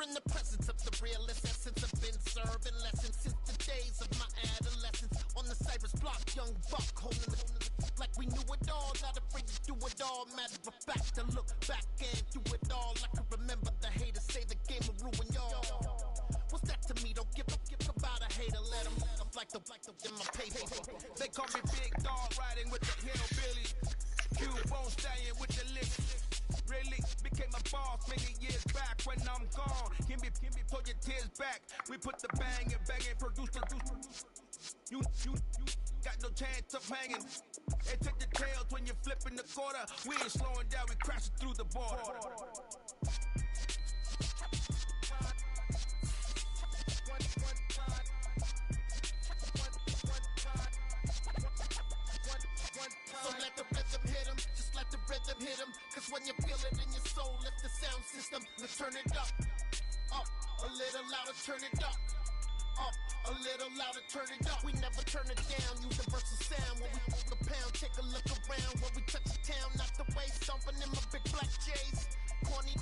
in the presence of the realest essence. I've been serving lessons since the days of my adolescence. On the Cypress block, young buck holding the like we knew it all, not afraid to do it all. Matter of fact, to look back and do it all. I can remember the haters say the game will ruin y'all. What's that to me? Don't give about a hater. Let them like the in my paper. They call me Big Dog, riding with the hillbilly. Q-Bone staying with the lips. Really became a boss many years back. When I'm gone, give me, pull your tears back. We put the bang and produce. You got no chance of hanging. They took the tails when you're flipping the quarter. We ain't slowing down, we crashing through the border. So let the rhythm hit him, just let the rhythm hit him. Cause when you feel it in your soul, lift the sound system. Let's turn it up, a little louder, turn it up, a little louder, turn it up. We never turn it down, universal sound. When we walk a pound, take a look around. When we touch the town, not the way, stomping in my big black J's. Corny,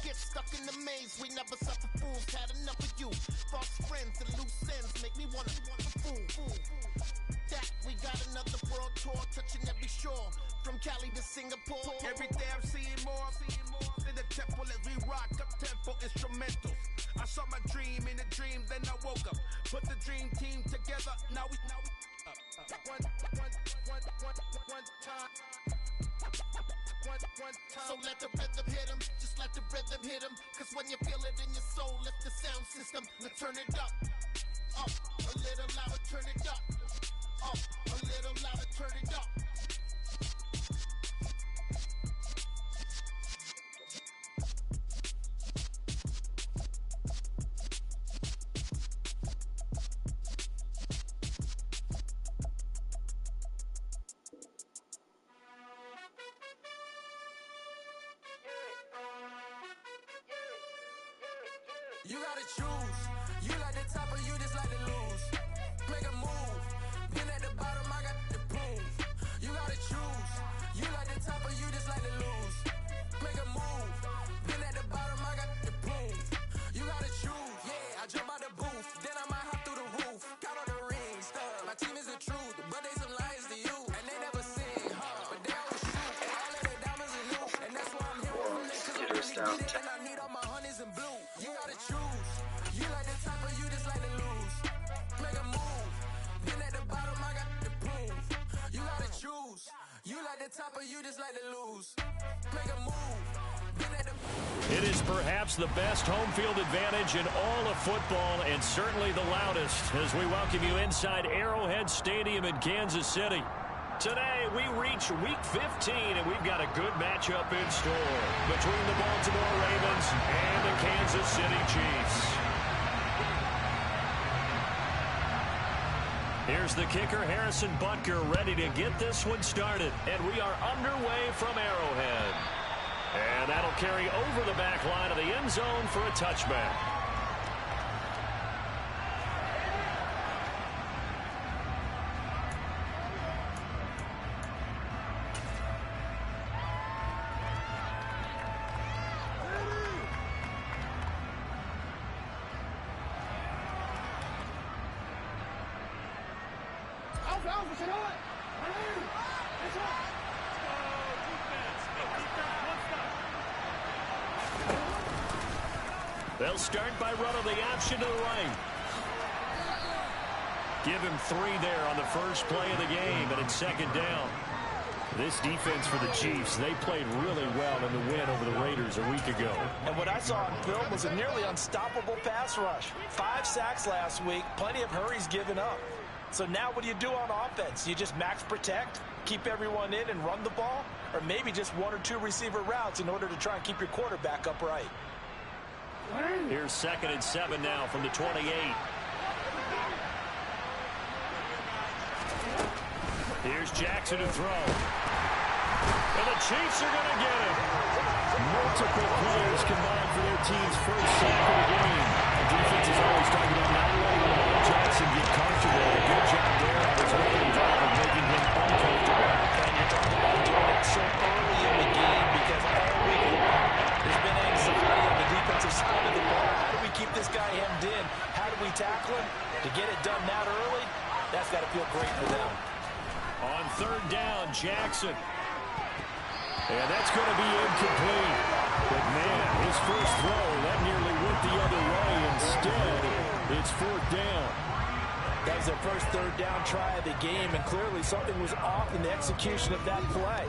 get stuck in the maze. We never suffer fools, had enough of you. False friends and loose ends make me wanna fool. That we got another world tour, touching every shore, from Cali to Singapore. Every day I'm seeing more in the temple as we rock up tempo instrumentals. I saw my dream in a dream, then I woke up. Put the dream team together, now we one time. So let the rhythm hit him, just let the rhythm hit him. Cause when you feel it in your soul, lift the sound system. Let's turn it up, a little louder, turn it up, a little louder, turn it up. You gotta choose. You like the top or you just like to lose. Make a move. Been at the bottom, I got the proof. You gotta choose. You like the top or you just like to lose. Make a move. Been at the bottom, I got the proof. You gotta choose. Yeah, I jump out the booth, then I might hop through the roof. Count on the rings, my team is the truth, but they some liars to you. And they never sing, but they always shoot. And all of their diamonds are new, and that's why I'm here from them. Cause I really get it, and I need all my honeys in blue. You gotta choose. You like the top or you just like to lose. Make a move. Been at the bottom, I got the proof. You gotta choose. You like the top or you just like to lose. Make a move. Been at the... It is perhaps the best home field advantage in all of football, and certainly the loudest, as we welcome you inside Arrowhead Stadium in Kansas City. Today, we reach Week 15, and we've got a good matchup in store between the Baltimore Ravens and the Kansas City Chiefs. Here's the kicker, Harrison Butker, ready to get this one started. And we are underway from Arrowhead. And that'll carry over the back line of the end zone for a touchback. They'll start by running the option to the right. Give him 3 there on the first play of the game, and it's second down. This defense for the Chiefs, they played really well in the win over the Raiders a week ago. And what I saw on film was a nearly unstoppable pass rush. 5 sacks last week, plenty of hurries given up. So now what do you do on offense? You just max protect, keep everyone in and run the ball? Or maybe just 1 or 2 receiver routes in order to try and keep your quarterback upright? Here's 2nd and 7 now from the 28. Here's Jackson to throw. And the Chiefs are going to get it. Multiple players combined for their team's first sack of the game. The defense is always talking about not letting Lamar Jackson get comfortable. A good job there on his opening drive of making him uncomfortable. And you're talking about doing it so early in the game because all week long there's been anxiety on the defensive side of the ball. That's got to feel great for them. On third down, Jackson. And that's going to be incomplete. But, man, his first throw, that nearly went the other way. Instead, it's fourth down. That was their first third down try of the game, and clearly something was off in the execution of that play.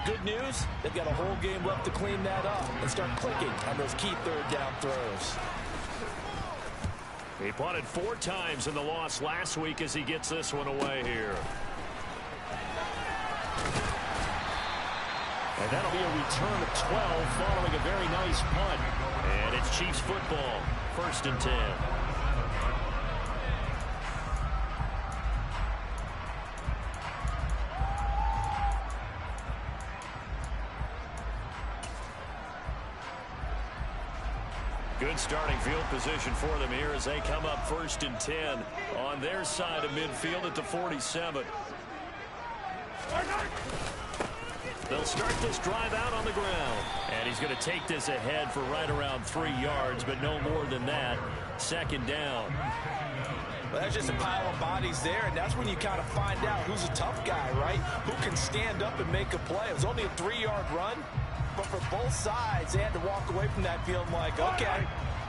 Good news, they've got a whole game left to clean that up and start clicking on those key third down throws. He punted 4 times in the loss last week as he gets this one away here. And that'll be a return of 12 following a very nice punt. And it's Chiefs football, 1st and 10. Good starting field position for them here as they come up 1st and 10 on their side of midfield at the 47. They'll start this drive out on the ground. And he's going to take this ahead for right around 3 yards, but no more than that. 2nd down. Well, that's just a pile of bodies there, and that's when you kind of find out who's a tough guy, right? Who can stand up and make a play. It was only a 3-yard run, but for both sides, they had to walk away from that field like, okay,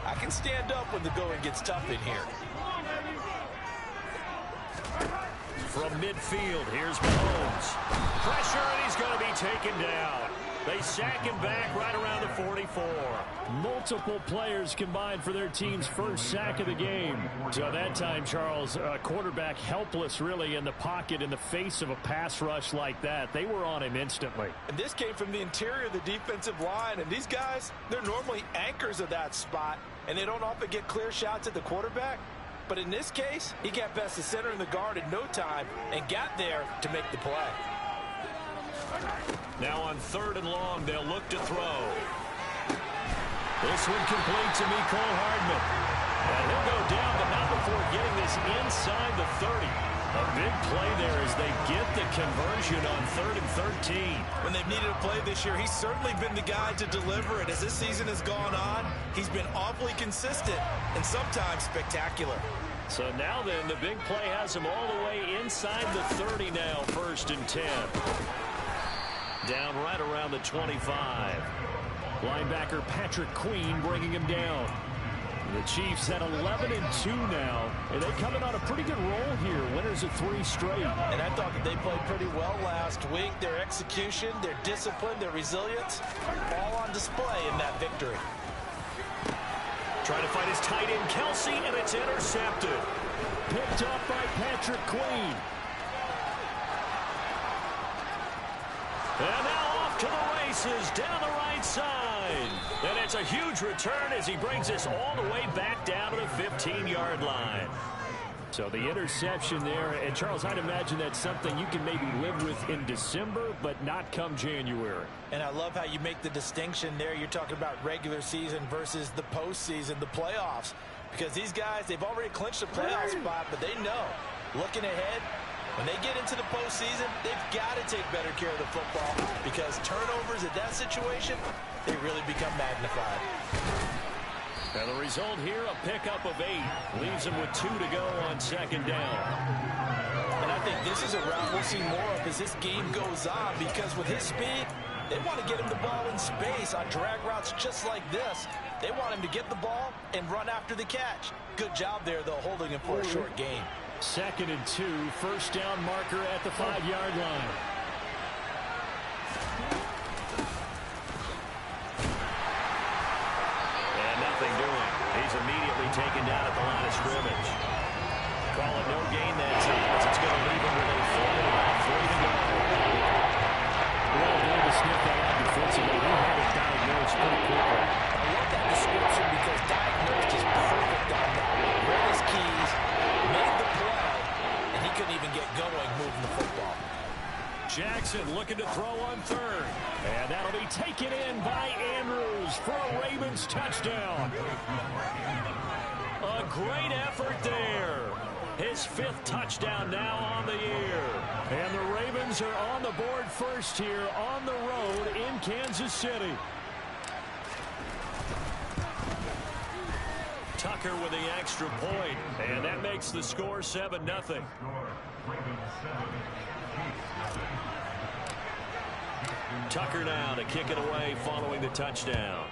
I can stand up when the going gets tough in here. From midfield, here's Mahomes. Pressure, and he's going to be taken down. They sack him back right around the 44. Multiple players combined for their team's first sack of the game. So that time, Charles, quarterback helpless really in the pocket in the face of a pass rush like that. They were on him instantly. And this came from the interior of the defensive line. And these guys, they're normally anchors of that spot, and they don't often get clear shots at the quarterback. But in this case, he got past the center and the guard in no time and got there to make the play. Now on 3rd and long, they'll look to throw. This one complete to Mecole Hardman. And he'll go down, but not before getting this inside the 30. A big play there as they get the conversion on 3rd and 13. When they've needed a play this year, he's certainly been the guy to deliver it. As this season has gone on, he's been awfully consistent and sometimes spectacular. So now then, the big play has him all the way inside the 30 now, 1st and 10. Down right around the 25. Linebacker Patrick Queen bringing him down. The Chiefs at 11-2 now, and they come in on a pretty good roll here. Winners of 3 straight. And I thought that they played pretty well last week. Their execution, their discipline, their resilience, all on display in that victory. Trying to find his tight end, Kelsey, and it's intercepted. Picked up by Patrick Queen. And now off to the races down the right side. And it's a huge return as he brings us all the way back down to the 15-yard line. So the interception there, and Charles, I'd imagine that's something you can maybe live with in December, but not come January. And I love how you make the distinction there. You're talking about regular season versus the postseason, the playoffs. Because these guys, they've already clinched a playoff spot, but they know, looking ahead, when they get into the postseason, they've got to take better care of the football because turnovers at that situation, they really become magnified. And the result here, a pickup of 8. Leaves them with 2 to go on 2nd down. And I think this is a route we'll see more of as this game goes on because with his speed, they want to get him the ball in space on drag routes just like this. They want him to get the ball and run after the catch. Good job there, though, holding him for a short gain. 2nd and 2, 1st down marker at the 5-yard line. And nothing doing. He's immediately taken down at the line of scrimmage. Call it no gain that time as it's going to leave him with a 4 to go. Well, there to sniff that out defensively. He had it diagnosed pretty quickly. I love that description because diagnosed is perfect on that. Read his keys, made the play, and he couldn't even get going moving the football. Jackson looking to throw on 3rd. And that'll be taken in by Andrews for a Ravens touchdown. A great effort there. His 5th touchdown now on the year. And the Ravens are on the board first here on the road in Kansas City. Tucker with the extra point, and that makes the score 7-0. Tucker now to kick it away following the touchdown.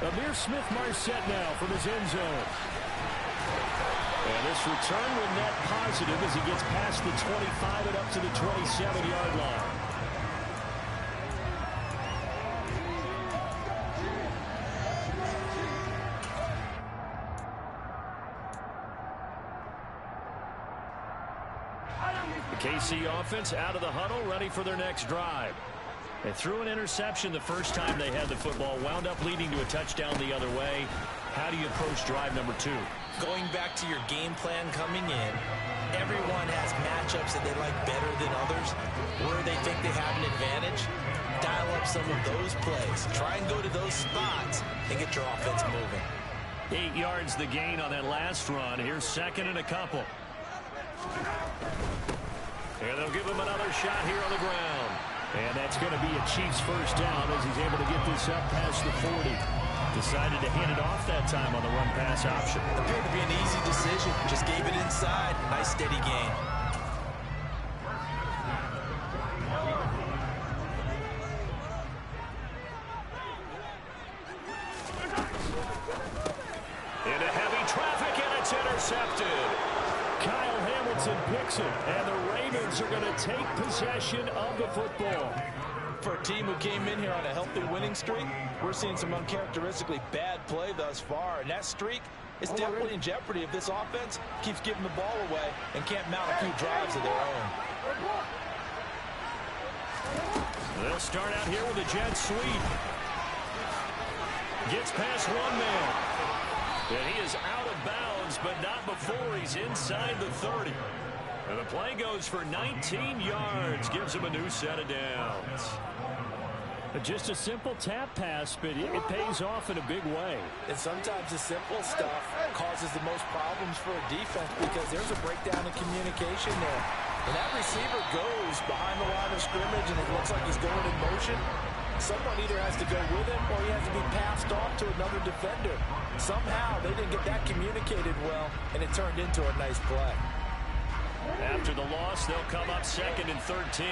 Amir Smith-Marset now from his end zone. And this return will net positive as he gets past the 25 and up to the 27-yard line. The KC offense out of the huddle, ready for their next drive. They threw an interception the first time they had the football, wound up leading to a touchdown the other way. How do you approach drive number 2? Going back to your game plan coming in, everyone has matchups that they like better than others. Where they think they have an advantage, dial up some of those plays. Try and go to those spots and get your offense moving. 8 yards the gain on that last run. Here's second and a couple. And they'll give him another shot here on the ground. And that's going to be a Chiefs first down as he's able to get this up past the 40. Decided to hand it off that time on the run-pass option. Appeared to be an easy decision. Just gave it inside. Nice steady gain. Into heavy traffic, and it's intercepted. Kyle Hamilton picks it, and the Ravens are going to take possession of the football. For a team who came in here on a healthy winning streak, we're seeing some uncharacteristically bad play thus far, and that streak is definitely in jeopardy if this offense keeps giving the ball away and can't mount a few drives of their own. They'll start out here with a jet sweep. Gets past one man. And he is out of bounds, but not before he's inside the 30. And the play goes for 19 yards. Gives him a new set of downs. Just a simple tap pass, but it pays off in a big way. And sometimes the simple stuff causes the most problems for a defense because there's a breakdown in communication there. And that receiver goes behind the line of scrimmage, and it looks like he's going in motion. Someone either has to go with him or he has to be passed off to another defender. Somehow they didn't get that communicated well, and it turned into a nice play. After the loss, they'll come up second and 13.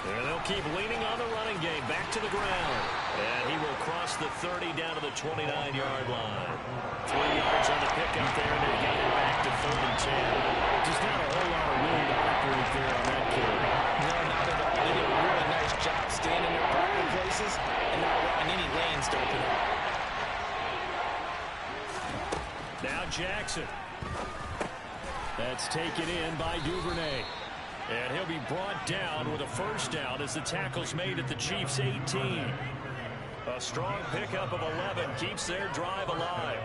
And they'll keep leaning on the running game. Back to the ground. And he will cross the 30 down to the 29-yard line. 3 yards on the pickup there, and they get it back to 3rd and 10. Just not a whole lot of room to operate there on that carry. No, not at all. They did a really nice job staying in their proper places and not allowing any lanes to open up. Now Jackson. That's taken in by Duvernay. And he'll be brought down with a first down as the tackle's made at the Chiefs' 18. A strong pickup of 11 keeps their drive alive.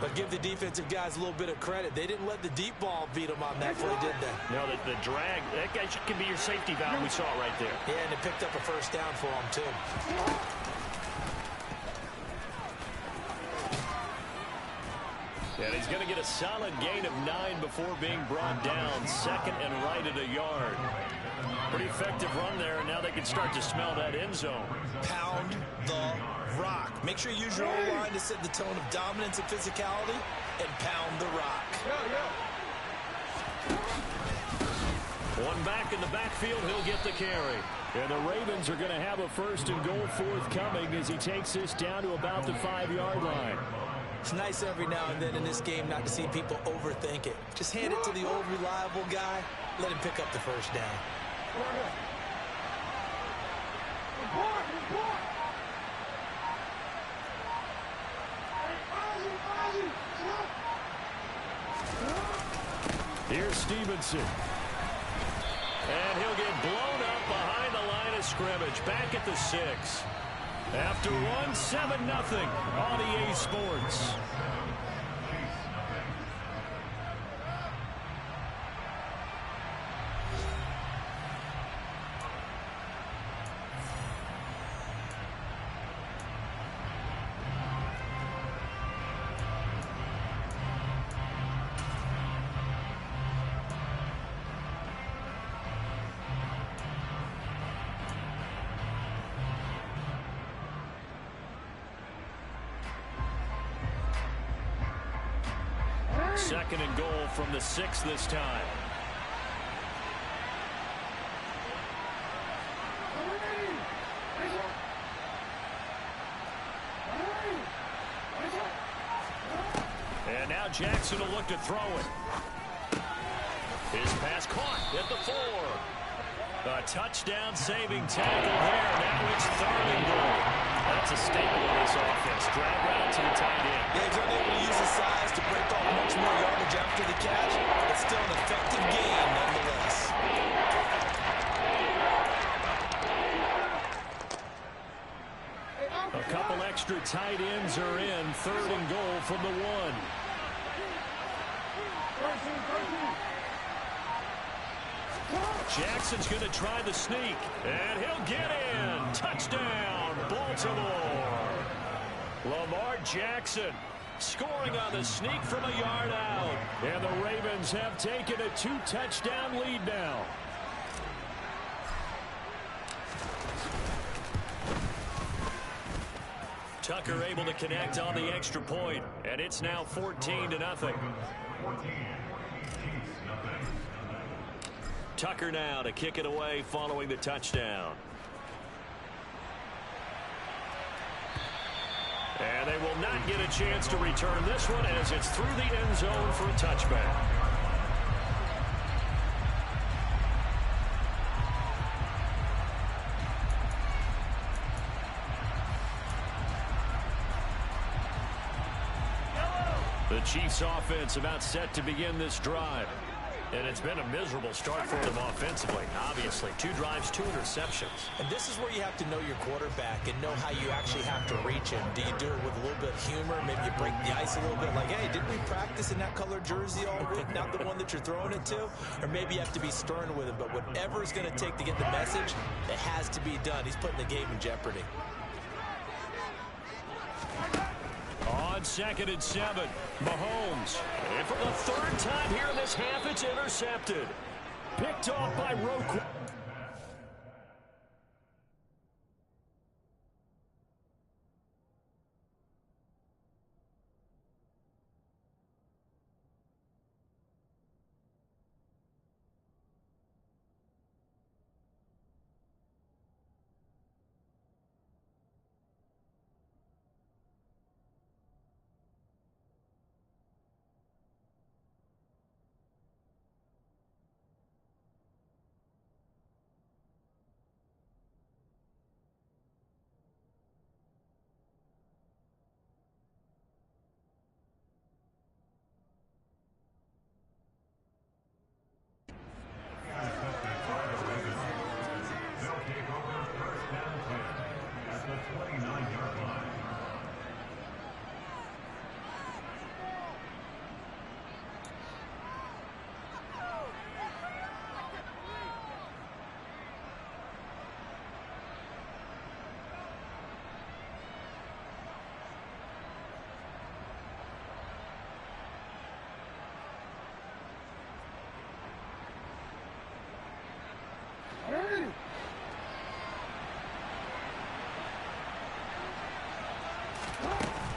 But give the defensive guys a little bit of credit. They didn't let the deep ball beat them on that play, did they? No, the drag, that guy can be your safety valve. We saw it right there. Yeah, and it picked up a first down for them, too. And he's going to get a solid gain of 9 before being brought down. Second and right at a yard. Pretty effective run there, and now they can start to smell that end zone. Pound the rock. Make sure you use your own line to set the tone of dominance and physicality, and pound the rock. One back in the backfield, he'll get the carry. And the Ravens are going to have a first and goal forthcoming as he takes this down to about the 5-yard line. It's nice every now and then in this game not to see people overthink it. Just hand it to the old reliable guy. Let him pick up the first down. Here's Stevenson. And he'll get blown up behind the line of scrimmage. Back at the 6. After one, 7-0 on EA Sports. second and goal from the 6 this time. And now Jackson will look to throw it. His pass caught at the 4. A touchdown-saving tackle there. Now it's 3rd and goal. That's a staple of this offense. Drag route to the tight end. Yeah, he's unable to use his size to break off much more yardage after the catch. It's still an effective gain nonetheless. A couple extra tight ends are in. 3rd and goal from the 1. Jackson's going to try the sneak, and he'll get in. Touchdown, Baltimore. Lamar Jackson scoring on the sneak from a yard out. And the Ravens have taken a 2-touchdown lead now. Tucker able to connect on the extra point, and it's now 14-0. Tucker now to kick it away following the touchdown. And they will not get a chance to return this one as it's through the end zone for a touchback. The Chiefs offense about set to begin this drive. And it's been a miserable start for them offensively. Obviously, 2 drives, 2 interceptions. And this is where you have to know your quarterback and know how you actually have to reach him. Do you do it with a little bit of humor? Maybe you break the ice a little bit like, hey, didn't we practice in that colored jersey all week? Not the one that you're throwing it to? Or maybe you have to be stern with him. But whatever it's going to take to get the message, it has to be done. He's putting the game in jeopardy. On 2nd and 7, Mahomes. And for the 3rd time here in this half, it's intercepted. Picked off by Roquan.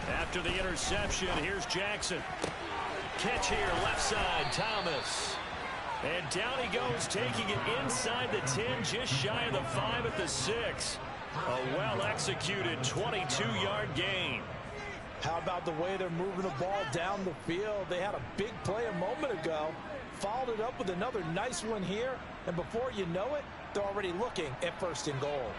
After the interception, here's Jackson. Catch here, left side, Thomas. And down he goes, taking it inside the 10, just shy of the 5 at the 6. A well-executed 22-yard gain. How about the way they're moving the ball down the field? They had a big play a moment ago. Followed it up with another nice one here. And before you know it, they're already looking at 1st and goal.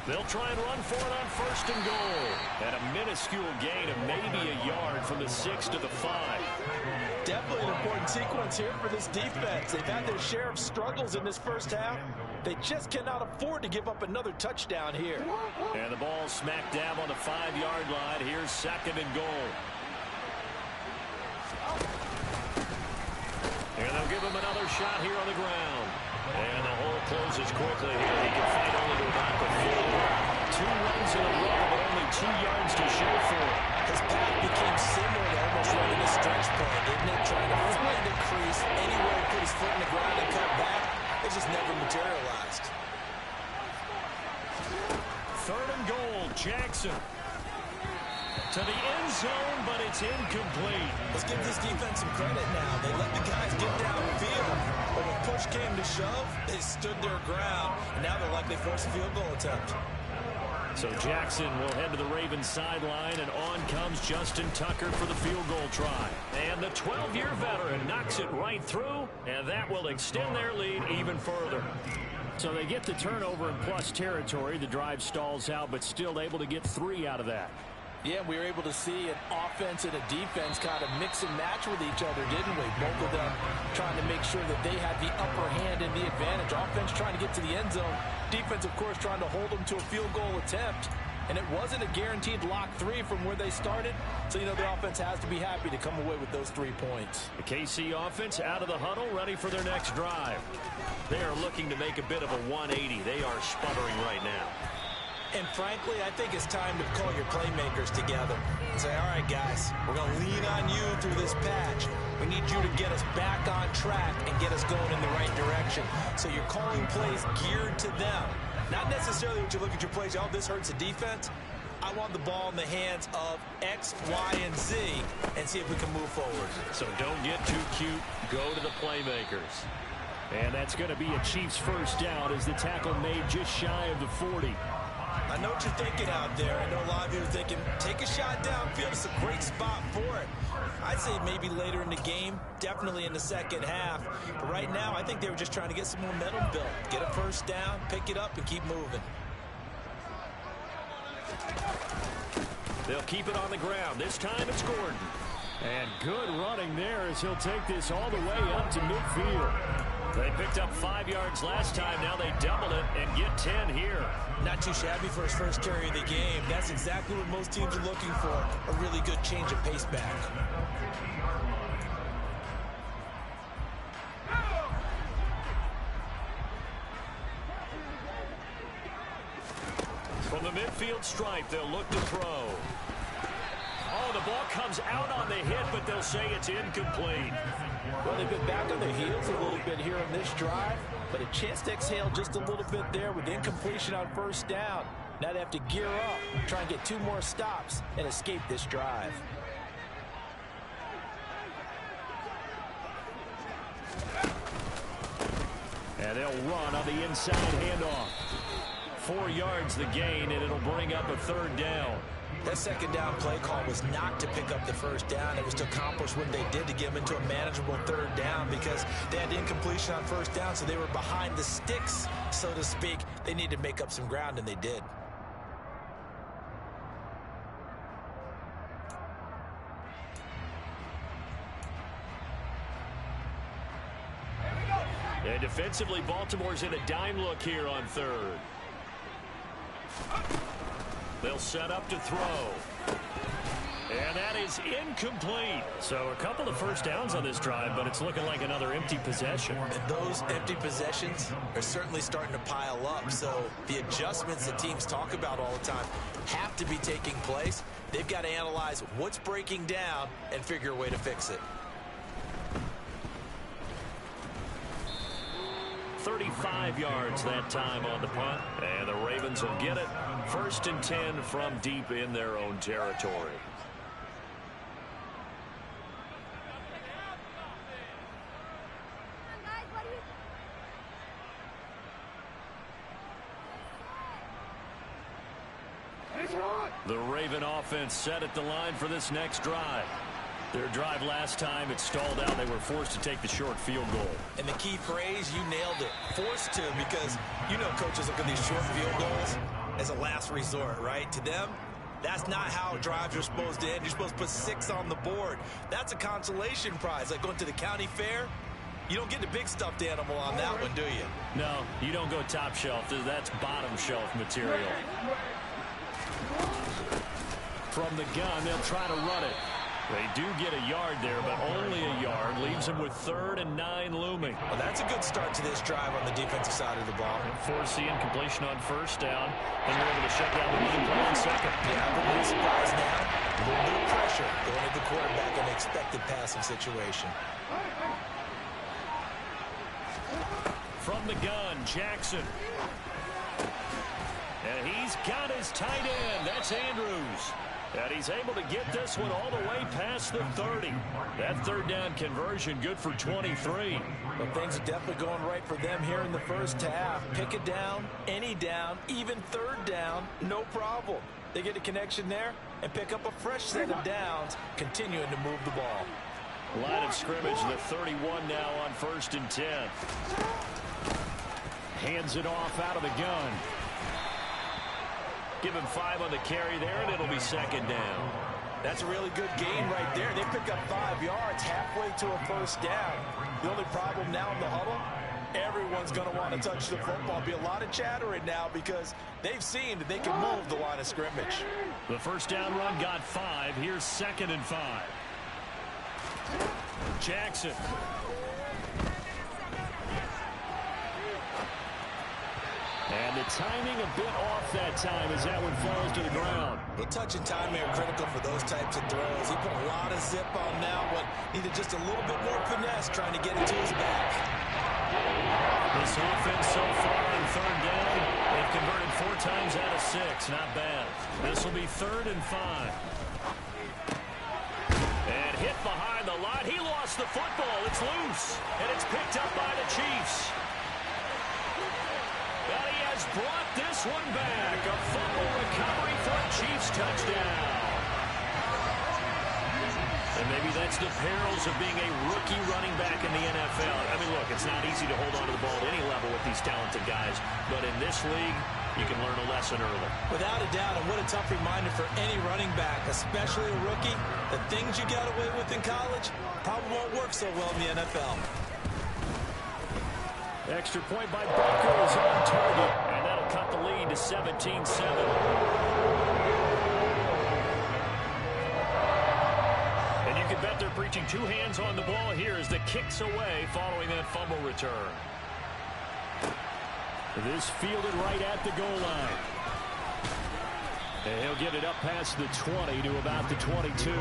They'll try and run for it on 1st and goal. And a minuscule gain of maybe a yard from the 6 to the 5. Definitely an important sequence here for this defense. They've had their share of struggles in this first half. They just cannot afford to give up another touchdown here. And the ball smack dab on the 5-yard line. Here's 2nd and goal. And they'll give him another shot here on the ground. And the hole closes quickly here. He can fight only to about the 4. 2 runs in a row, but only 2 yards to show for it. His Third and goal, Jackson. To the end zone, but it's incomplete. Let's give this defense some credit now. They let the guys get downfield. But when push came to shove, they stood their ground. And now they're likely force a field goal attempt. So Jackson will head to the Ravens sideline, and on comes Justin Tucker for the field goal try. And the 12-year veteran knocks it right through, and that will extend their lead even further. So they get the turnover in plus territory. The drive stalls out, but still able to get 3 out of that. Yeah, we were able to see an offense and a defense kind of mix and match with each other, didn't we? Both of them trying to make sure that they had the upper hand and the advantage. Offense trying to get to the end zone. Defense, of course, trying to hold them to a field goal attempt. And it wasn't a guaranteed lock 3 from where they started. So, you know, the offense has to be happy to come away with those 3 points. The KC offense out of the huddle, ready for their next drive. They are looking to make a bit of a 180. They are sputtering right now. And frankly, I think it's time to call your playmakers together and say, all right, guys, we're going to lean on you through this patch. We need you to get us back on track and get us going in the right direction. So you're calling plays geared to them. Not necessarily what you look at your plays, oh, this hurts the defense. I want the ball in the hands of X, Y, and Z and see if we can move forward. So don't get too cute. Go to the playmakers. And that's going to be a Chiefs first down as the tackle made just shy of the 40. I know what you're thinking out there. I know a lot of you are thinking, take a shot downfield. It's a great spot for it. I'd say maybe later in the game, definitely in the second half. But right now, I think they were just trying to get some momentum built. Get a first down, pick it up, and keep moving. They'll keep it on the ground. This time it's Gordon. And good running there as he'll take this all the way up to midfield. They picked up 5 yards last time. Now they double it and get 10 here. Not too shabby for his first carry of the game. That's exactly what most teams are looking for. A really good change of pace back. From the midfield stripe, they'll look to throw. Oh, the ball comes out on the hit, but they'll say it's incomplete. Well, they've been back on their heels a little bit here on this drive, but a chance to exhale just a little bit there with incompletion on first down. Now they have to gear up, try and get 2 more stops, and escape this drive. And they'll run on the inside handoff. 4 yards the gain, and it'll bring up a third down. That second down play call was not to pick up the first down. It was to accomplish what they did to get them into a manageable third down because they had incompletion on first down, so they were behind the sticks, so to speak. They needed to make up some ground, and they did. And defensively, Baltimore's in a dime look here on third. They'll set up to throw. And that is incomplete. So a couple of first downs on this drive, but it's looking like another empty possession. And those empty possessions are certainly starting to pile up. So the adjustments that teams talk about all the time have to be taking place. They've got to analyze what's breaking down and figure a way to fix it. 35 yards that time on the punt, and the Ravens will get it. 1st and 10 from deep in their own territory. The Raven offense set at the line for this next drive. Their drive last time, it stalled out. They were forced to take the short field goal. And the key phrase, you nailed it. Forced to, because you know coaches look at these short field goals as a last resort, right? To them, that's not how drives are supposed to end. You're supposed to put 6 on the board. That's a consolation prize, like going to the county fair. You don't get the big stuffed animal on that one, do you? No, you don't go top shelf. That's bottom shelf material. From the gun, they'll try to run it. They do get a yard there, but only a yard. Leaves them with 3rd and 9 looming. Well, that's a good start to this drive on the defensive side of the ball. Force the incompletion on first down, and they're able to shut down the running play on second. Yeah, but no surprise now. A little bit of pressure going at the quarterback in an expected passing situation. From the gun, Jackson. And he's got his tight end. That's Andrews. And he's able to get this one all the way past the 30. That third down conversion good for 23. Well, things are definitely going right for them here in the first half. Pick it down, any down, even third down, no problem. They get a connection there and pick up a fresh set of downs, continuing to move the ball. Line of scrimmage, the 31 now on 1st and 10. Hands it off out of the gun. Give him 5 on the carry there, and it'll be 2nd down. That's a really good gain right there. They pick up 5 yards halfway to a first down. The only problem now in the huddle, everyone's going to want to touch the football. Be a lot of chattering now because they've seen that they can move the line of scrimmage. The first down run got 5. Here's 2nd and 5. Jackson. And the timing a bit off that time as that one falls to the ground. Well, touch and timing are critical for those types of throws. He put a lot of zip on that one. Needed just a little bit more finesse trying to get it to his back. This offense so far on 3rd down, they've converted 4 times out of 6. Not bad. This will be 3rd and 5. And hit behind the line. He lost the football. It's loose. And it's picked up by the Chiefs. But he has brought this one back. A fumble recovery for a Chiefs touchdown. And maybe that's the perils of being a rookie running back in the NFL. I mean, look, it's not easy to hold on to the ball at any level with these talented guys. But in this league, you can learn a lesson early. Without a doubt, and what a tough reminder for any running back, especially a rookie. The things you got away with in college probably won't work so well in the NFL. Extra point by Butker is on target, and that'll cut the lead to 17-7. And you can bet they're preaching 2 hands on the ball here as the kick's away following that fumble return. This fielded right at the goal line. And he'll get it up past the 20 to about the 22.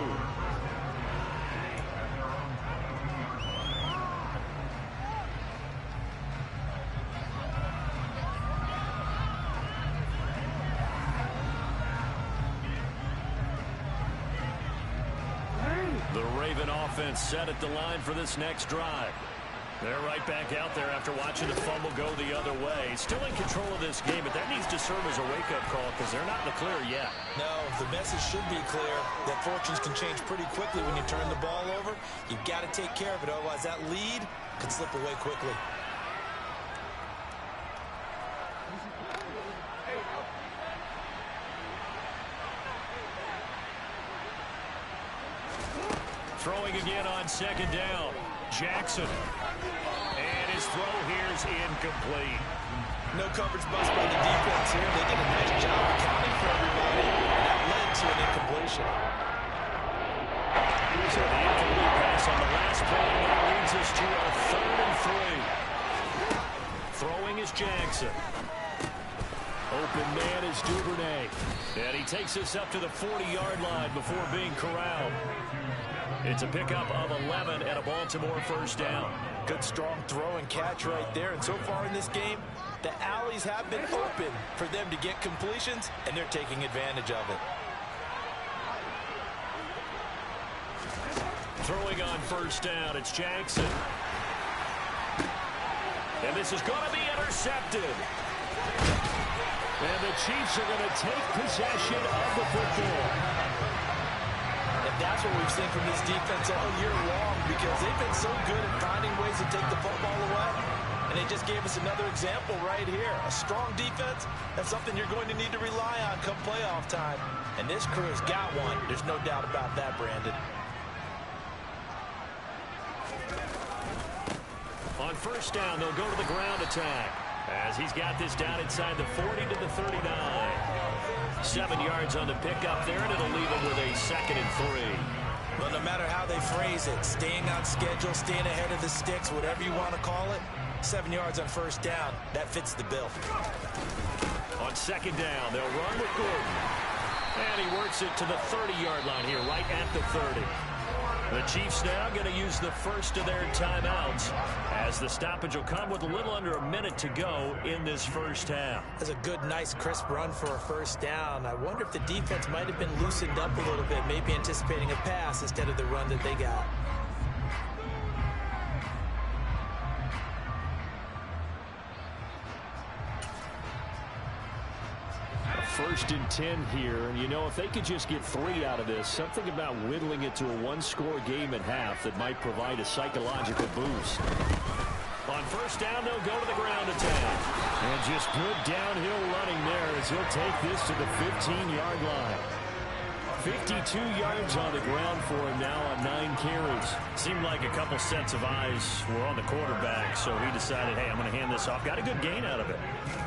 Offense set at the line for this next drive. They're right back out there after watching the fumble go the other way. Still in control of this game, but that needs to serve as a wake-up call because they're not in the clear yet. No, the message should be clear that fortunes can change pretty quickly when you turn the ball over. You've got to take care of it, otherwise that lead could slip away quickly. Throwing again on 2nd down. Jackson. And his throw here's incomplete. No coverage bust by the defense here. They did a nice job accounting for everybody, and that led to an incompletion. So the incomplete pass on the last play now leads us to a 3rd and 3. Throwing is Jackson. Open man is Duvernay. And he takes us up to the 40-yard line before being corralled. It's a pickup of 11 and a Baltimore first down. Good strong throw and catch right there. And so far in this game, the alleys have been open for them to get completions, and they're taking advantage of it. Throwing on first down, it's Jackson. And this is going to be intercepted. And the Chiefs are going to take possession of the football. That's what we've seen from this defense all year long because they've been so good at finding ways to take the football away. And they just gave us another example right here. A strong defense, that's something you're going to need to rely on come playoff time. And this crew's got one. There's no doubt about that, Brandon. On first down, they'll go to the ground attack as he's got this down inside the 40 to the 39. 7 yards on the pickup there, and it'll leave him with a 2nd and 3. Well, no matter how they phrase it, staying on schedule, staying ahead of the sticks, whatever you want to call it, 7 yards on first down, that fits the bill. On 2nd down, they'll run with Gordon. And he works it to the 30-yard line here, right at the 30. The Chiefs now going to use the first of their timeouts as the stoppage will come with a little under a minute to go in this first half. That's a good, nice, crisp run for a first down. I wonder if the defense might have been loosened up a little bit, maybe anticipating a pass instead of the run that they got. First and 10 here, and you know, if they could just get 3 out of this, something about whittling it to a one-score game at half that might provide a psychological boost. On first down, they'll go to the ground attack. And just good downhill running there as he'll take this to the 15-yard line. 52 yards on the ground for him now on 9 carries. Seemed like a couple sets of eyes were on the quarterback, so he decided, hey, I'm going to hand this off. Got a good gain out of it.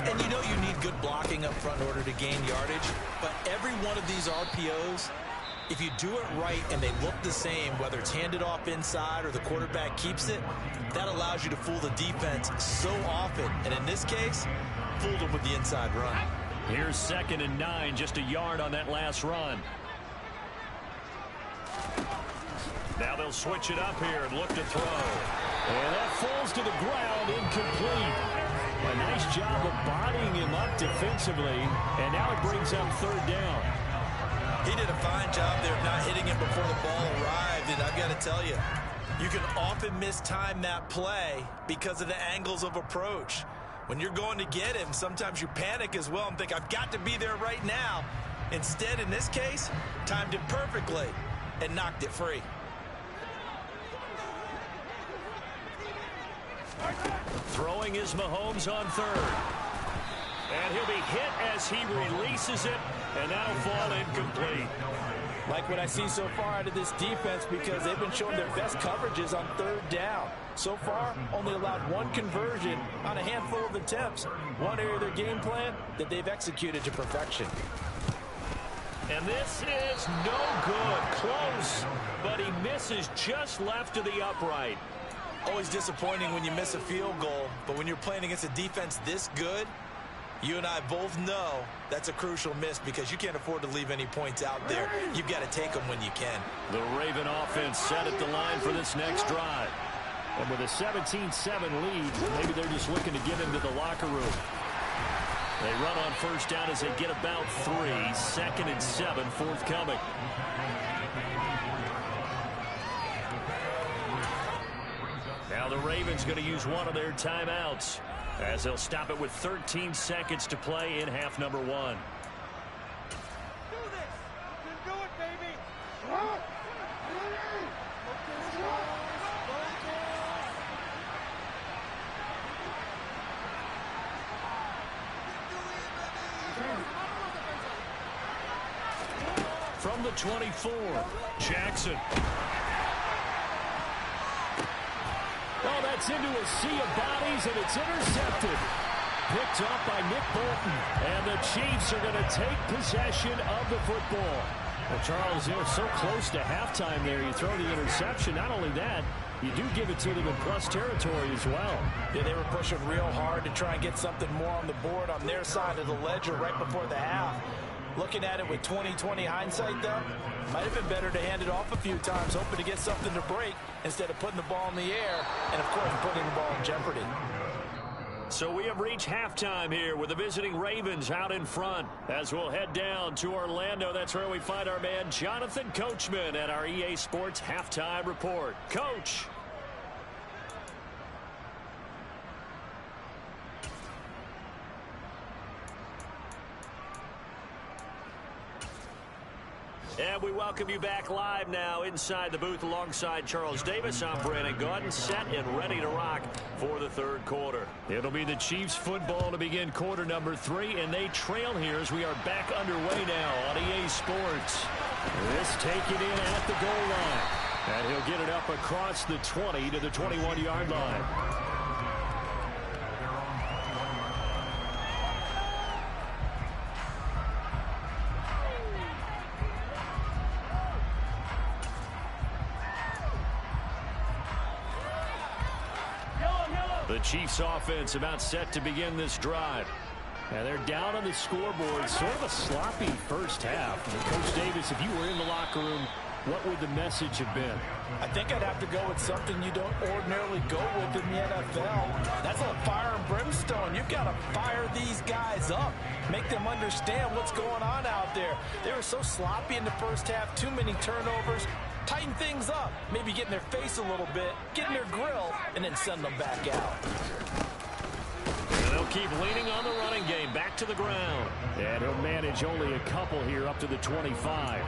And you know you need good blocking up front in order to gain yardage, but every one of these RPOs, if you do it right and they look the same, whether it's handed off inside or the quarterback keeps it, that allows you to fool the defense so often. And in this case, fooled them with the inside run. Here's 2nd and 9, just a yard on that last run. Now they'll switch it up here and look to throw. And that falls to the ground, incomplete. A nice job of bodying him up defensively, and now it brings up 3rd down. He did a fine job there of not hitting him before the ball arrived, and I've got to tell you, you can often mistime that play because of the angles of approach. When you're going to get him, sometimes you panic as well and think, I've got to be there right now. Instead, in this case, timed it perfectly and knocked it free. Throwing is Mahomes on 3rd. And he'll be hit as he releases it, and that'll fall incomplete. Like what I see so far out of this defense, because they've been showing their best coverages on 3rd down. So far, only allowed 1 conversion on a handful of attempts. One area of their game plan that they've executed to perfection. And this is no good. Close, but he misses just left of the upright. Always disappointing when you miss a field goal, but when you're playing against a defense this good, you and I both know that's a crucial miss because you can't afford to leave any points out there. You've got to take them when you can. The Raven offense set at the line for this next drive. And with a 17-7 lead, maybe they're just looking to get into the locker room. They run on first down as they get about 3. 2nd and 7 forthcoming. Now the Ravens going to use one of their timeouts as they'll stop it with 13 seconds to play in half number 1. Do this. You can do it, baby. From the 24, Jackson. Oh, that's into a sea of bodies, and it's intercepted. Picked up by Nick Bolton. And the Chiefs are going to take possession of the football. Well, Charles, they're so close to halftime there. You throw the interception. Not only that, you do give it to them in plus territory as well. Yeah, they were pushing real hard to try and get something more on the board on their side of the ledger right before the half. Looking at it with 20/20 hindsight, though, might have been better to hand it off a few times, hoping to get something to break instead of putting the ball in the air and, of course, putting the ball in jeopardy. So we have reached halftime here with the visiting Ravens out in front. As we'll head down to Orlando, that's where we find our man Jonathan Coachman at our EA Sports Halftime Report. Coach. And we welcome you back live now inside the booth alongside Charles Davis. I'm Brandon Gordon, set and ready to rock for the 3rd quarter. It'll be the Chiefs football to begin quarter number 3, and they trail here as we are back underway now on EA Sports. This taken in at the goal line. And he'll get it up across the 20 to the 21-yard line. The Chiefs offense about set to begin this drive. And they're down on the scoreboard. Sort of a sloppy first half. And Coach Davis, if you were in the locker room, what would the message have been? I think I'd have to go with something you don't ordinarily go with in the NFL. That's a fire and brimstone. You've got to fire these guys up. Make them understand what's going on out there. They were so sloppy in the first half, too many turnovers. Tighten things up. Maybe get in their face a little bit, get in their grill, and then send them back out. And they'll keep leaning on the running game. Back to the ground. And he'll manage only a couple here up to the 25.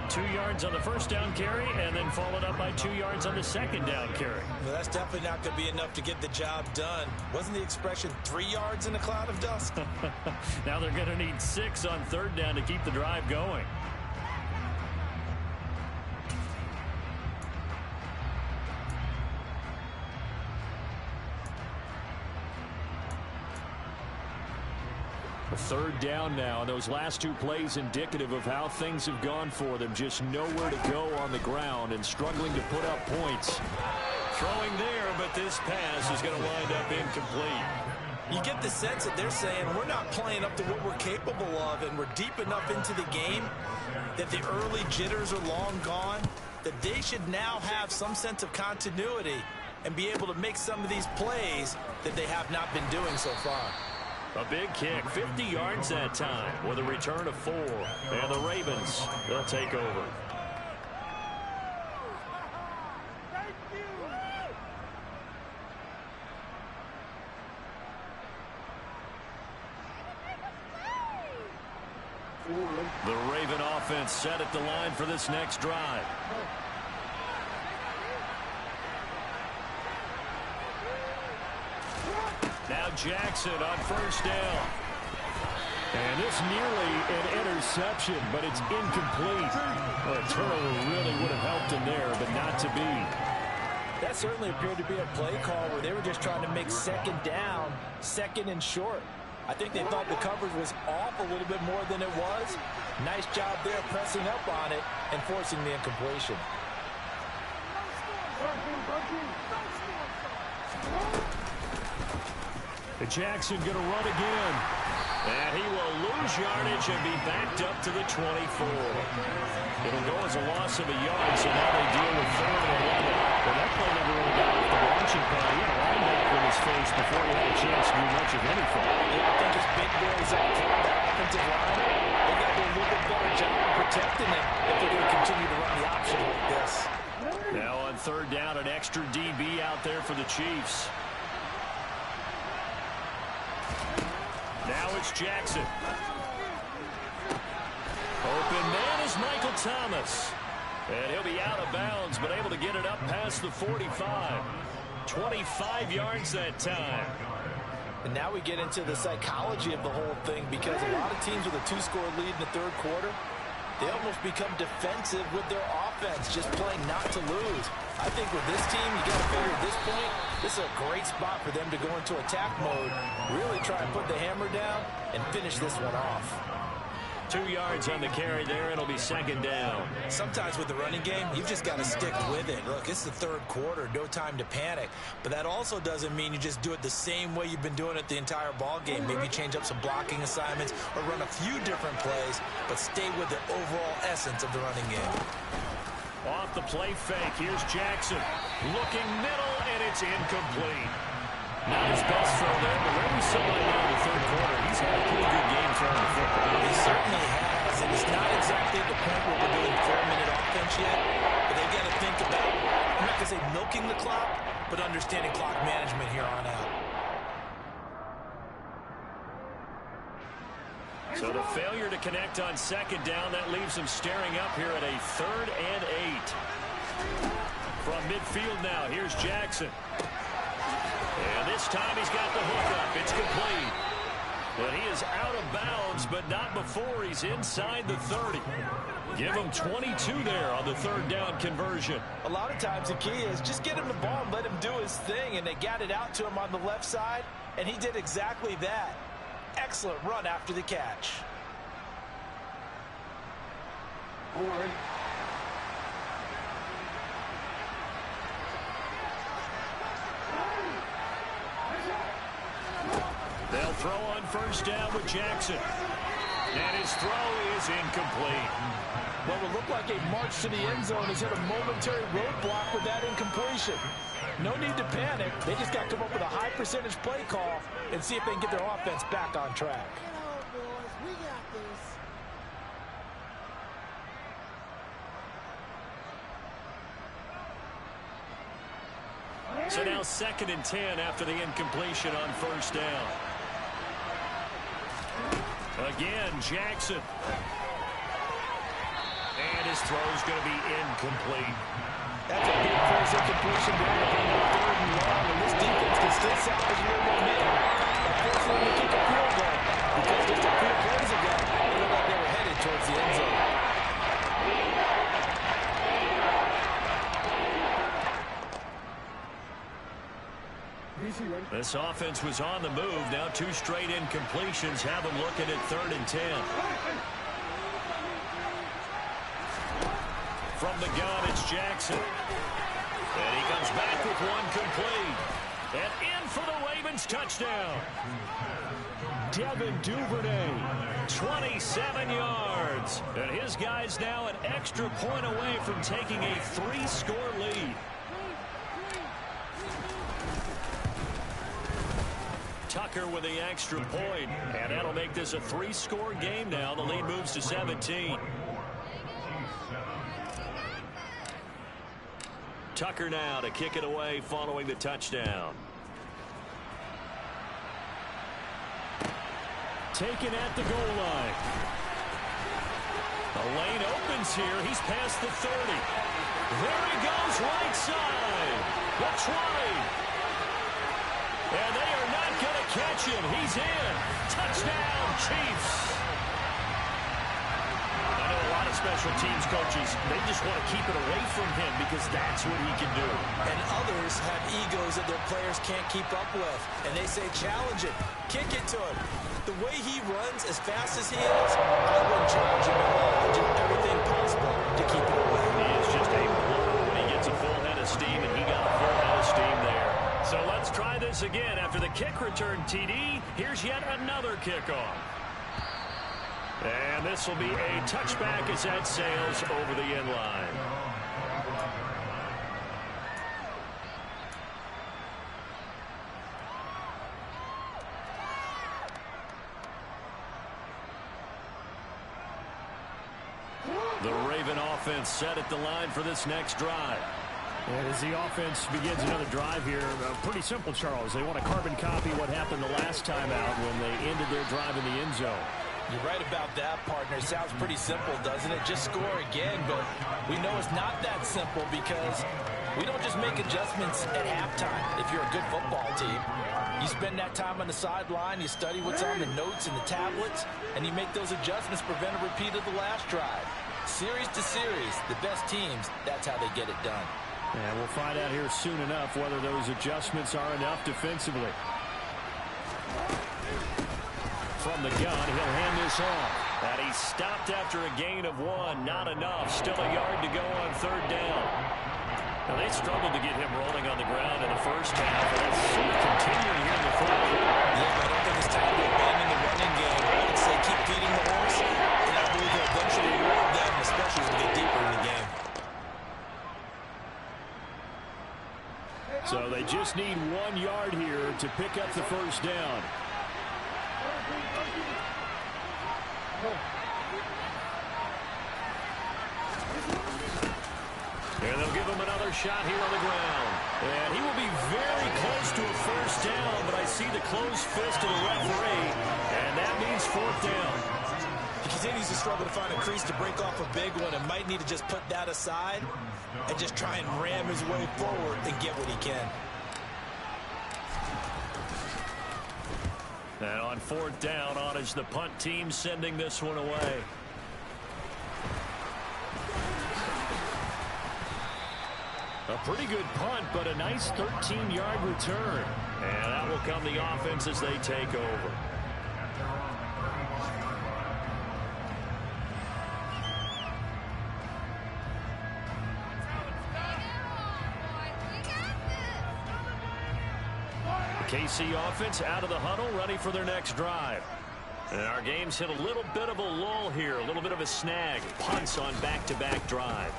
2 yards on the first down carry, and then followed up by 2 yards on the second down carry. Well, that's definitely not going to be enough to get the job done. Wasn't the expression 3 yards in a cloud of dust? Now they're going to need 6 on third down to keep the drive going. A third down now. Those last 2 plays indicative of how things have gone for them. Just nowhere to go on the ground and struggling to put up points. Throwing there, but this pass is going to wind up incomplete. You get the sense that they're saying we're not playing up to what we're capable of, and we're deep enough into the game that the early jitters are long gone, that they should now have some sense of continuity and be able to make some of these plays that they have not been doing so far. A big kick, 50 yards that time, with a return of 4. And the Ravens, they'll take over. The Raven offense set at the line for this next drive. Now Jackson on first down. And this nearly an interception, but it's incomplete. Well, a turnover really would have helped him there, but not to be. That certainly appeared to be a play call where they were just trying to make second down, second and short. I think they thought the coverage was off a little bit more than it was. Nice job there pressing up on it and forcing the incompletion. Jackson going to run again. And he will lose yardage and be backed up to the 24. It'll go as a loss of a yard, so now they deal with 3rd and 11. Well, that play never really got off the launching pad. He had a linebacker in his face before he had a chance to do much of anything. Yeah, I think his big boys up front, that offensive line, they got to do a little bit better job of protecting him if they're going to continue to run the option like this. Now on third down, an extra DB out there for the Chiefs. Now it's Jackson. Open man is Michael Thomas. And he'll be out of bounds, but able to get it up past the 45. 25 yards that time. And now we get into the psychology of the whole thing, because a lot of teams with a 2-score lead in the third quarter, they almost become defensive with their offense, just playing not to lose. I think with this team, you got to figure at this point, this is a great spot for them to go into attack mode, really try and put the hammer down and finish this one off. 2 yards on the carry there. It'll be second down. Sometimes with the running game, you've just got to stick with it. Look, it's the third quarter, no time to panic. But that also doesn't mean you just do it the same way you've been doing it the entire ball game. Maybe change up some blocking assignments or run a few different plays, but stay with the overall essence of the running game. Off the play fake. Here's Jackson. Looking middle, and it's incomplete. Not his best throw there, but where we saw right now in the third quarter, he's had a pretty good game throwing the football. He certainly has, and it's not exactly at the point where we're doing 4-minute offense yet, but they've got to think about, I'm not going to say milking the clock, but understanding clock management here on out. So the failure to connect on second down, that leaves him staring up here at a 3rd and 8. From midfield now, here's Jackson. And this time he's got the hook up. It's complete. But he is out of bounds, but not before he's inside the 30. Give him 22 there on the third down conversion. A lot of times the key is just get him the ball and let him do his thing, and they got it out to him on the left side, and he did exactly that. Excellent run after the catch. Forward. They'll throw on first down with Jackson. And his throw is incomplete. What will look like a march to the end zone has hit a momentary roadblock with that incompletion. No need to panic. They just got to come up with a high percentage play call and see if they can get their offense back on track. Get on, boys. We got this. So now 2nd and 10 after the incompletion on first down. Again, Jackson. And his throw's going to be incomplete. That's a big first incompletion there to bring up 3rd and long, and this defense can still salvage a little momentum. Unfortunately, they kick a field goal because just a few plays ago, it looked like they were headed towards the end zone. This offense was on the move. Now 2 straight incompletions have them looking at 3rd and 10. From the gun, it's Jackson. And he comes back with one complete. And in for the Ravens touchdown. Devin Duvernay, 27 yards. And his guy's now an extra point away from taking a 3-score lead. Tucker with the extra point, and that'll make this a 3-score game now. The lead moves to 17. Tucker now to kick it away following the touchdown. Taken at the goal line. The lane opens here. He's past the 30. There he goes, right side. The 20. And they are not going to catch him. He's in. Touchdown, Chiefs. I know a lot of special teams coaches, they just want to keep it away from him because that's what he can do. And others have egos that their players can't keep up with. And they say, challenge it. Kick it to him. The way he runs as fast as he is, I wouldn't challenge him at all. Do everything possible to keep it away. He is just a blow when he gets a full head of steam, and he got a full head of steam there. So let's try this again. After the kick return TD, here's yet another kickoff. And this will be a touchback as that sails over the end line. The Raven offense set at the line for this next drive. And as the offense begins another drive here, pretty simple, Charles. They want to carbon copy what happened the last time out when they ended their drive in the end zone. You're right about that, partner. Sounds pretty simple, doesn't it? Just score again, but we know it's not that simple because we don't just make adjustments at halftime if you're a good football team. You spend that time on the sideline, you study what's on the notes and the tablets, and you make those adjustments, prevent a repeat of the last drive. Series to series, the best teams, that's how they get it done. And we'll find out here soon enough whether those adjustments are enough defensively. From the gun, he'll hand this off. And he stopped after a gain of 1. Not enough. Still a yard to go on 3rd down. Now, they struggled to get him rolling on the ground in the first half. And that's continuing here in the 4th quarter. Yeah, I don't think it's time to abandon the running game. I would say keep feeding the horse, and I believe he'll eventually reward them, especially as we get deeper in the game. So they just need 1 yard here to pick up the first down. And they'll give him another shot here on the ground. And he will be very close to a first down, but I see the closed fist of the referee, and that means 4th down. He continues to struggle to find a crease to break off a big one and might need to just put that aside and just try and ram his way forward and get what he can. And on 4th down, on is the punt team sending this one away. A pretty good punt, but a nice 13-yard return. And that will come the offense as they take over. The KC offense out of the huddle, ready for their next drive. And our game's hit a little bit of a lull here, a little bit of a snag. Punts on back-to-back drives.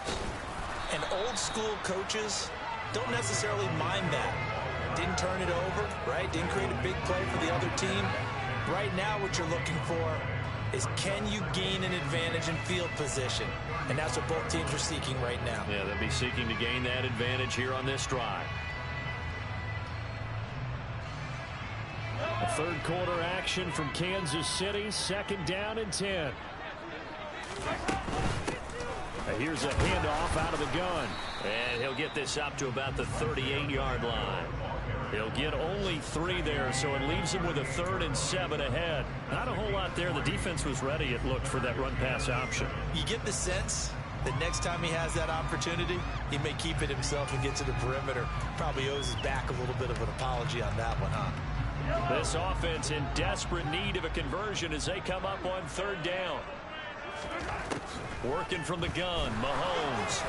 And old-school coaches don't necessarily mind that. Didn't turn it over, right? Didn't create a big play for the other team. Right now what you're looking for is, can you gain an advantage in field position? And that's what both teams are seeking right now. Yeah, they'll be seeking to gain that advantage here on this drive. A third quarter action from Kansas City, 2nd down and 10. Here's a handoff out of the gun. And he'll get this up to about the 38-yard line. He'll get only 3 there, so it leaves him with a 3rd and 7 ahead. Not a whole lot there. The defense was ready, it looked, for that run-pass option. You get the sense that next time he has that opportunity, he may keep it himself and get to the perimeter. Probably owes his back a little bit of an apology on that one, huh? This offense in desperate need of a conversion as they come up on 3rd down. Working from the gun, Mahomes.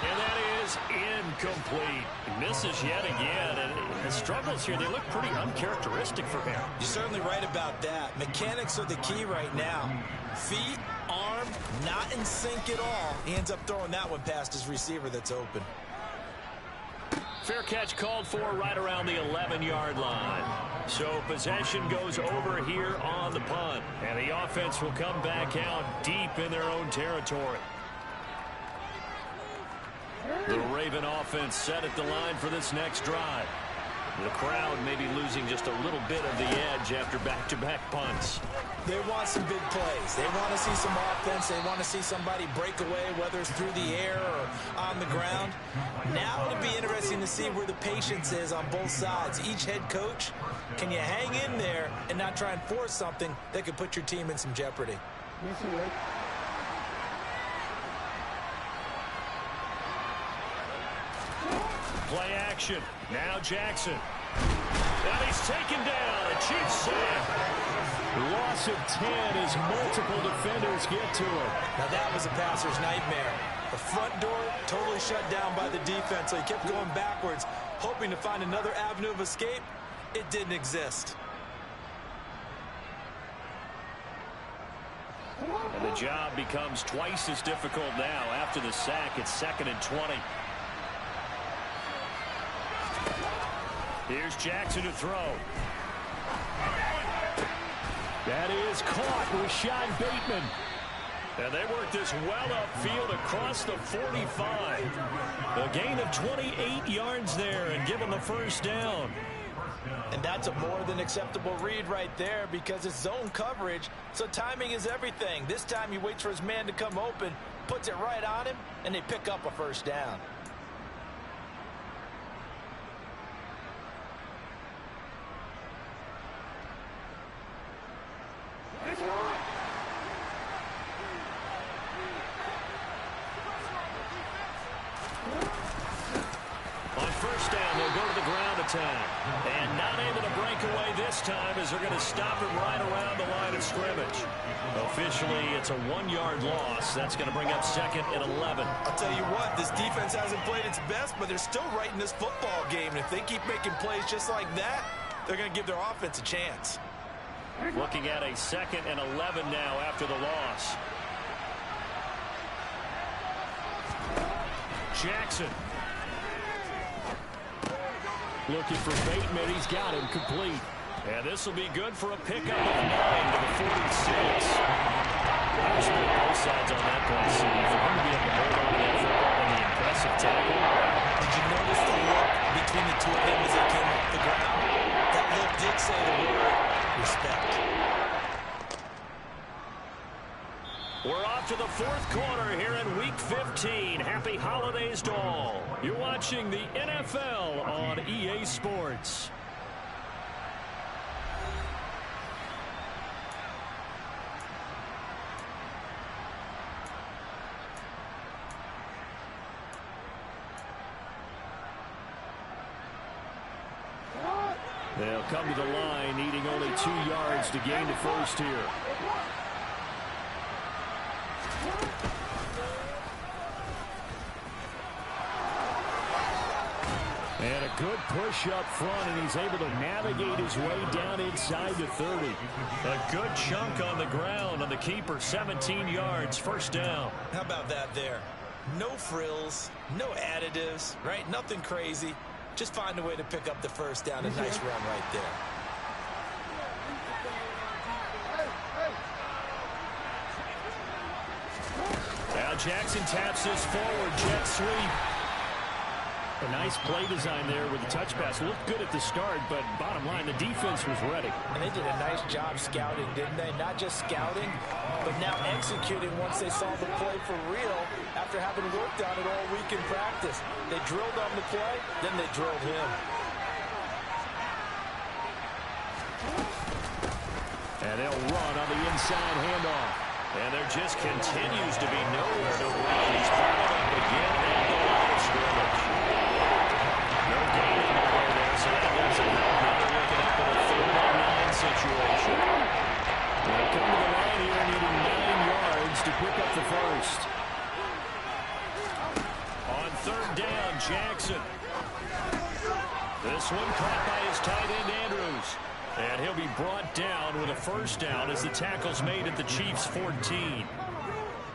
And that is incomplete. He misses yet again. And the struggles here, they look pretty uncharacteristic for him. You're certainly right about that. Mechanics are the key right now. Feet, arm, not in sync at all. He ends up throwing that one past his receiver that's open. Fair catch called for right around the 11-yard line. So possession goes over here on the punt. And the offense will come back out deep in their own territory. The Raven offense set at the line for this next drive. The crowd may be losing just a little bit of the edge after back-to-back punts. They want some big plays. They want to see some offense. They want to see somebody break away, whether it's through the air or on the ground. Now it'll be interesting to see where the patience is on both sides. Each head coach, can you hang in there and not try and force something that could put your team in some jeopardy? Play action. Now Jackson. And he's taken down. A cheap sack. Loss of 10 as multiple defenders get to him. Now that was a passer's nightmare. The front door totally shut down by the defense, so he kept going backwards, hoping to find another avenue of escape. It didn't exist. And the job becomes twice as difficult now. After the sack, it's 2nd and 20. Here's Jackson to throw. That is caught. Rashad Bateman. And they work this well upfield across the 45. A gain of 28 yards there and give them the first down. And that's a more than acceptable read right there because it's zone coverage, so timing is everything. This time he waits for his man to come open, puts it right on him, and they pick up a first down. On first down, they'll go to the ground attack. And not able to break away this time as they're going to stop him right around the line of scrimmage. Officially, it's a 1-yard loss. That's going to bring up 2nd and 11. I'll tell you what, this defense hasn't played its best, but they're still right in this football game. And if they keep making plays just like that, they're going to give their offense a chance. Looking at a 2nd and 11 now after the loss. Jackson. Looking for Bateman. He's got him complete. And this will be good for a pickup of 9 to the 46. There's both sides on that play, Steve. For him to be able to hold on to that football and the impressive tackle. Did you notice the look between the two of them as they came off the ground? That look did say the word respect. We're off to the 4th quarter here in Week 15. Happy holidays to all. You're watching the NFL on EA Sports. They'll come to the line, needing only 2 yards to gain the first here. And a good push up front, and he's able to navigate his way down inside the 30. A good chunk on the ground on the keeper, 17 yards, first down. How about that there? No frills, no additives, right? Nothing crazy. Just find a way to pick up the first down. A nice run right there. Now Jackson taps this forward, jet sweep. A nice play design there with the touch pass. Looked good at the start, but bottom line, the defense was ready. And they did a nice job scouting, didn't they? Not just scouting, but now executing once they saw the play for real after having worked on it all week in practice. They drilled on the play, then they drilled him. And they'll run on the inside handoff. And there just continues to be nowhere to run. He's brought up again at the line of scrimmage. No gain anywhere there, so that doesn't help. Now they're looking up in a 3rd-and-9 situation. They'll come to the line here needing 9 yards to pick up the first. On 3rd down, Jackson. This one caught by his tight end, Andrews. And he'll be brought down with a first down as the tackle's made at the Chiefs' 14.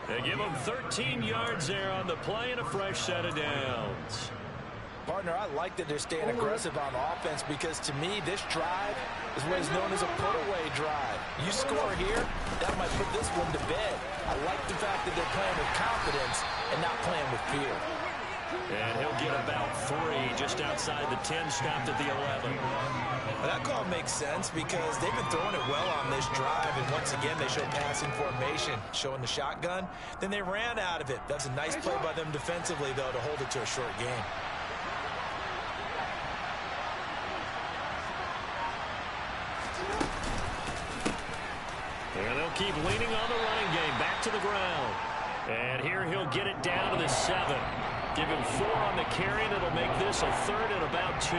They give him 13 yards there on the play and a fresh set of downs. Partner, I like that they're staying aggressive on offense because, to me, this drive is what is known as a put-away drive. You score here, that might put this one to bed. I like the fact that they're playing with confidence and not playing with fear. And he'll get about 3 just outside the 10, stopped at the 11. Well, that call makes sense because they've been throwing it well on this drive, and once again they show passing formation, showing the shotgun. Then they ran out of it. That's a nice play by them defensively, though, to hold it to a short game. And they'll keep leaning on the running game, back to the ground. And here he'll get it down to the 7. Give him 4 on the carry, and it'll make this a 3rd and about 2.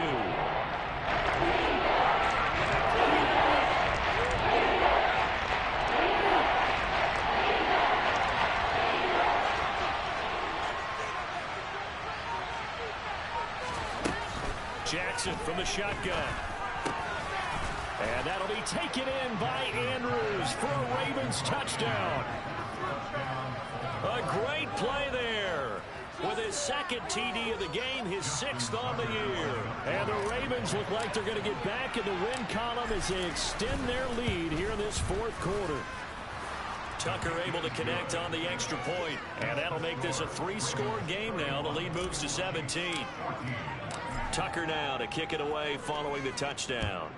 Jackson from the shotgun. And that'll be taken in by Andrews for a Ravens touchdown. A great play there. With his 2nd TD of the game, his 6th on the year. And the Ravens look like they're going to get back in the win column as they extend their lead here in this 4th quarter. Tucker able to connect on the extra point. And that'll make this a 3-score game now. The lead moves to 17. Tucker now to kick it away following the touchdown.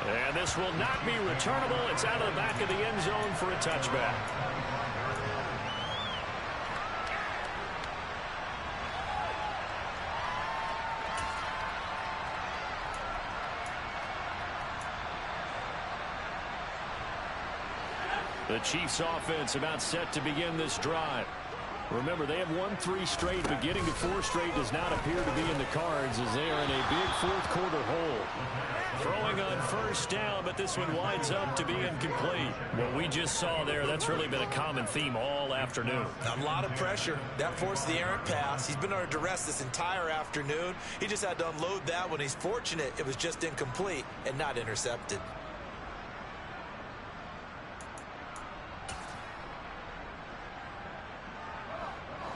And this will not be returnable. It's out of the back of the end zone for a touchback. The Chiefs offense about set to begin this drive. Remember, they have won 3 straight, but getting to 4 straight does not appear to be in the cards as they are in a big 4th quarter hole. Throwing on first down, but this one winds up to be incomplete. What we just saw there, that's really been a common theme all afternoon. A lot of pressure. That forced the errant pass. He's been under duress this entire afternoon. He just had to unload that one. He's fortunate it was just incomplete and not intercepted.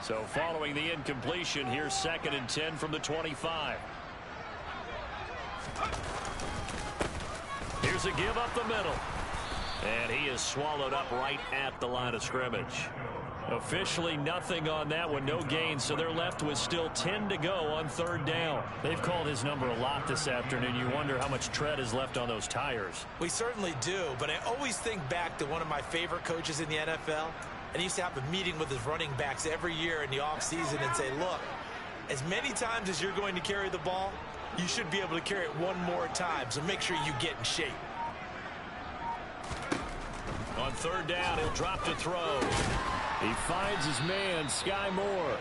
So following the incompletion, here's 2nd and 10 from the 25. Here's a give up the middle. And he is swallowed up right at the line of scrimmage. Officially nothing on that one, no gain, so they're left with still 10 to go on 3rd down. They've called his number a lot this afternoon. You wonder how much tread is left on those tires. We certainly do, but I always think back to one of my favorite coaches in the NFL. And he used to have a meeting with his running backs every year in the offseason and say, look, as many times as you're going to carry the ball, you should be able to carry it one more time, so make sure you get in shape. On 3rd down, he'll drop to throw. He finds his man, Sky Moore.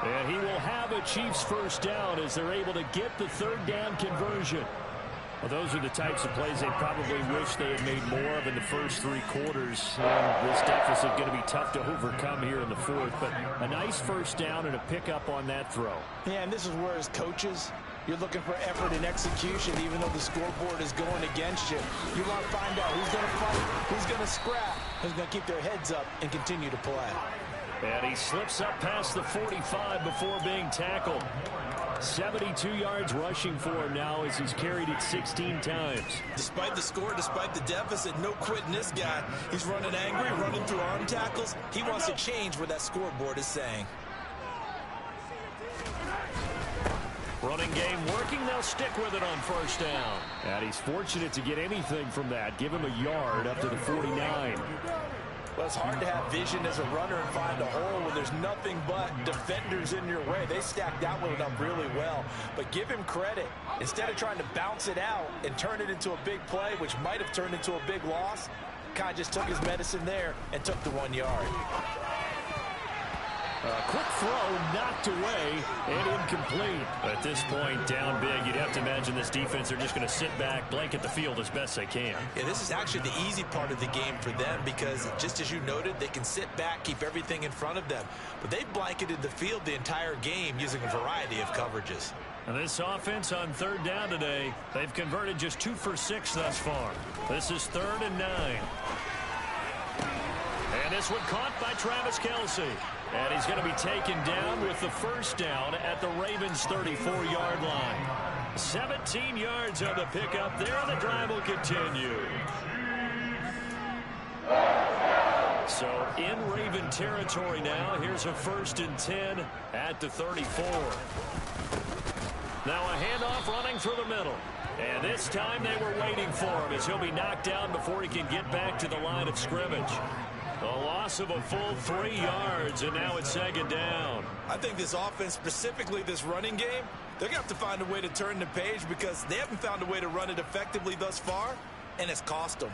And he will have a Chiefs first down as they're able to get the 3rd down conversion. Well, those are the types of plays they probably wish they had made more of in the first 3 quarters. And this deficit going to be tough to overcome here in the fourth. But a nice first down and a pickup on that throw. Yeah, and this is where, as coaches, you're looking for effort and execution, even though the scoreboard is going against you. You want to find out who's going to fight, who's going to scrap, who's going to keep their heads up and continue to play. And he slips up past the 45 before being tackled. 72 yards rushing for him now as he's carried it 16 times. Despite the score, despite the deficit, no quitting this guy. He's running angry, running through arm tackles. He wants to change what that scoreboard is saying. Running game working. They'll stick with it on first down. And he's fortunate to get anything from that. Give him a yard up to the 49. Well, it's hard to have vision as a runner and find a hole when there's nothing but defenders in your way. They stacked that one up really well. But give him credit. Instead of trying to bounce it out and turn it into a big play, which might have turned into a big loss, Kai just took his medicine there and took the 1 yard. Quick throw knocked away and incomplete. At this point, down big, you'd have to imagine this defense are just going to sit back, blanket the field as best they can. Yeah, this is actually the easy part of the game for them because, just as you noted, they can sit back, keep everything in front of them. But they've blanketed the field the entire game using a variety of coverages. And this offense on third down today, they've converted just 2 for 6 thus far. This is 3rd and 9. And this one caught by Travis Kelce. And he's going to be taken down with the first down at the Ravens' 34-yard line. 17 yards on the pickup there. The drive will continue. So in Raven territory now. Here's a 1st and 10 at the 34. Now a handoff running through the middle. And this time they were waiting for him as he'll be knocked down before he can get back to the line of scrimmage. A loss of a full 3 yards, and now it's 2nd down. I think this offense, specifically this running game, they're going to have to find a way to turn the page because they haven't found a way to run it effectively thus far, and it's cost them.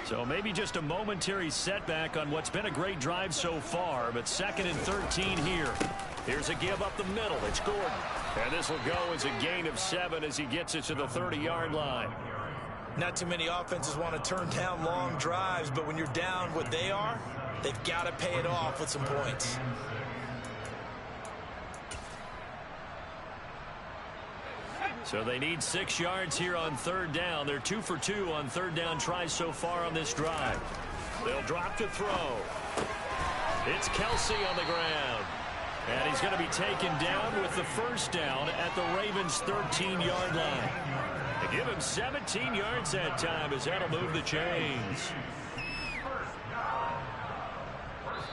So maybe just a momentary setback on what's been a great drive so far, but 2nd and 13 here. Here's a give up the middle. It's Gordon. And this will go as a gain of 7 as he gets it to the 30-yard line. Not too many offenses want to turn down long drives, but when you're down what they are, they've got to pay it off with some points. So they need 6 yards here on 3rd down. They're 2 for 2 on 3rd down tries so far on this drive. They'll drop to throw. It's Kelce on the ground. And he's going to be taken down with the first down at the Ravens' 13-yard line. They give him 17 yards that time as that'll move the chains.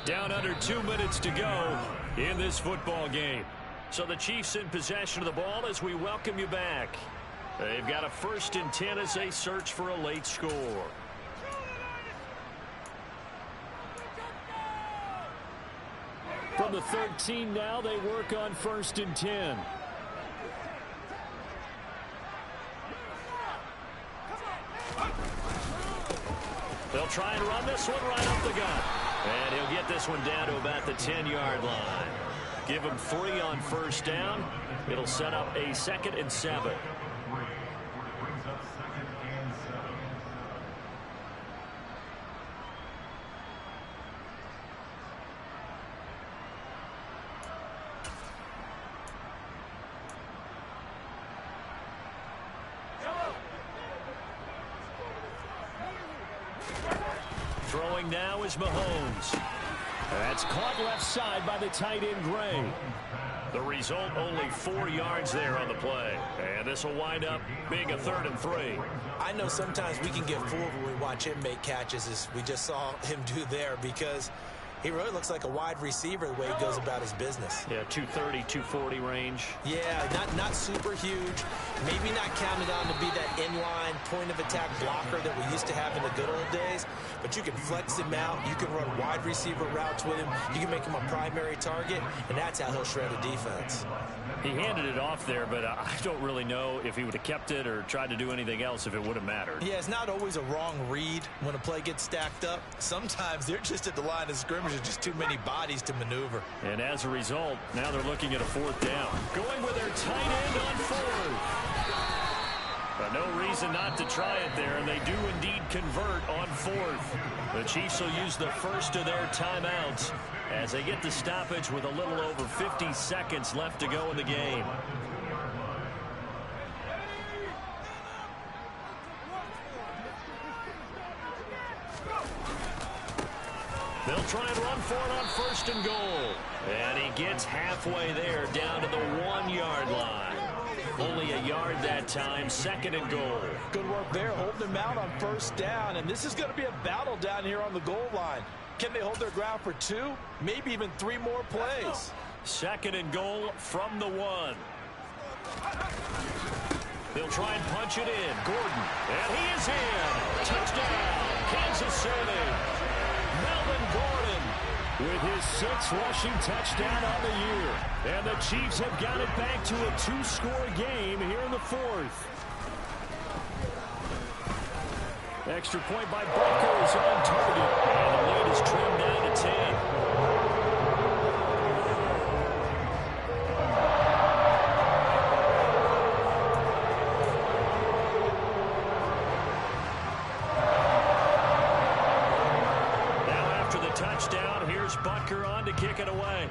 Down under 2 minutes to go in this football game. So the Chiefs in possession of the ball as we welcome you back. They've got a 1st and 10 as they search for a late score. From the 13 now, they work on 1st and 10. They'll try and run this one right up the gut. And he'll get this one down to about the 10-yard line. Give him 3 on 1st down. It'll set up a 2nd and 7. Throwing now is Mahomes. That's caught left side by the tight end Gray. The result, only 4 yards there on the play. And this will wind up being a 3rd and 3. I know sometimes we can get fooled when we watch him make catches, as we just saw him do there, because he really looks like a wide receiver the way he goes about his business. Yeah, 230, 240 range. Yeah, not super huge. Maybe not counted on to be that inline point-of-attack blocker that we used to have in the good old days. But you can flex him out. You can run wide receiver routes with him. You can make him a primary target, and that's how he'll shred a defense. He handed it off there, but I don't really know if he would have kept it or tried to do anything else if it would have mattered. Yeah, it's not always a wrong read when a play gets stacked up. Sometimes they're just at the line of scrimmage receivers are just too many bodies to maneuver. And as a result, now they're looking at a fourth down. Going with their tight end on fourth. But no reason not to try it there, and they do indeed convert on fourth. The Chiefs will use the first of their timeouts as they get the stoppage with a little over 50 seconds left to go in the game. They'll try and run for it on first and goal. And he gets halfway there, down to the 1-yard line. Only a yard that time, second and goal. Good work there, holding them out on first down. And this is going to be a battle down here on the goal line. Can they hold their ground for 2, maybe even 3 more plays? Second and goal from the 1. They'll try and punch it in. Gordon, and he is in. Touchdown, Kansas City. Melvin Gordon with his 6th rushing touchdown on the year. And the Chiefs have got it back to a 2-score game here in the 4th. Extra point by Butker is on target. And the lead is trimmed down to 10. Touchdown. Here's Butker on to kick it away.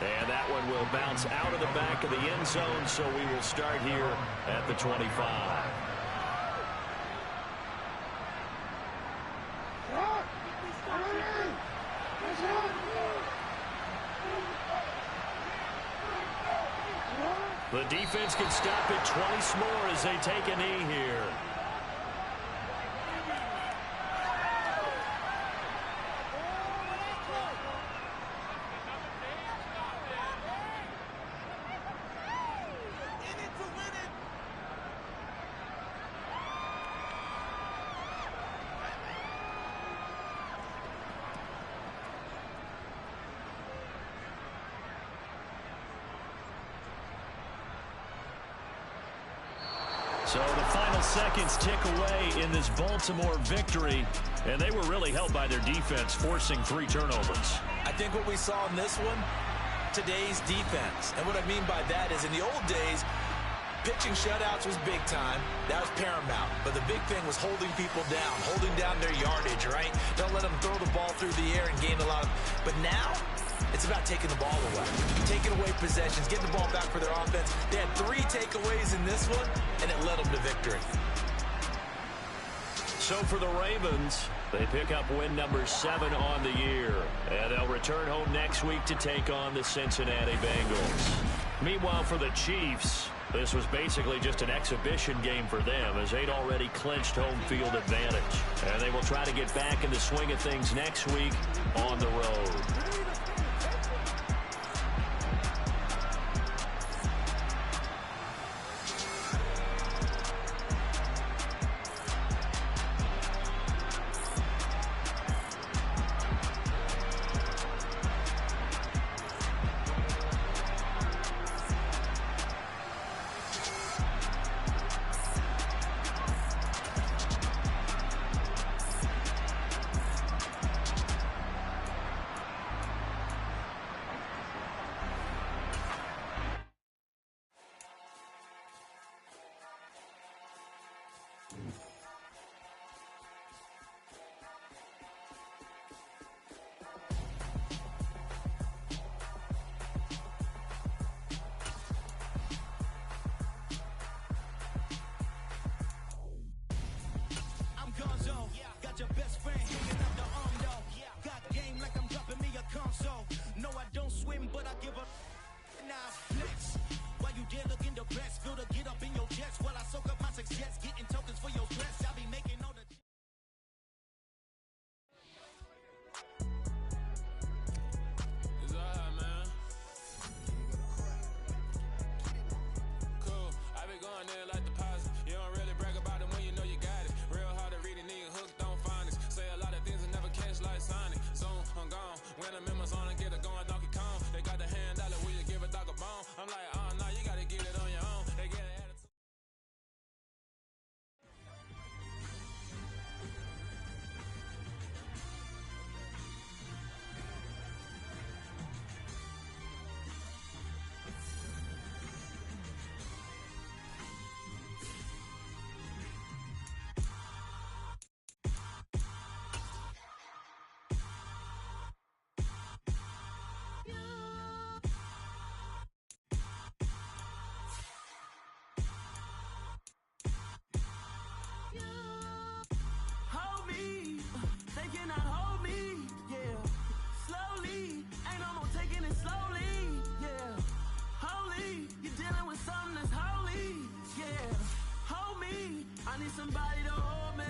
And that one will bounce out of the back of the end zone, so we will start here at the 25. The defense can stop it twice more as they take a knee here. So the final seconds tick away in this Baltimore victory, and they were really helped by their defense, forcing 3 turnovers. I think what we saw in this one, today's defense. And what I mean by that is in the old days, pitching shutouts was big time. That was paramount. But the big thing was holding people down, holding down their yardage, right? Don't let them throw the ball through the air and gain a lot of... But now, it's about taking the ball away. Taking away possessions, getting the ball back for their offense. They had 3 takeaways in this one, and it led them to victory. So for the Ravens, they pick up win number 7 on the year. And they'll return home next week to take on the Cincinnati Bengals. Meanwhile, for the Chiefs, this was basically just an exhibition game for them as they'd already clinched home field advantage. And they will try to get back in the swing of things next week on the road. I need somebody to hold me.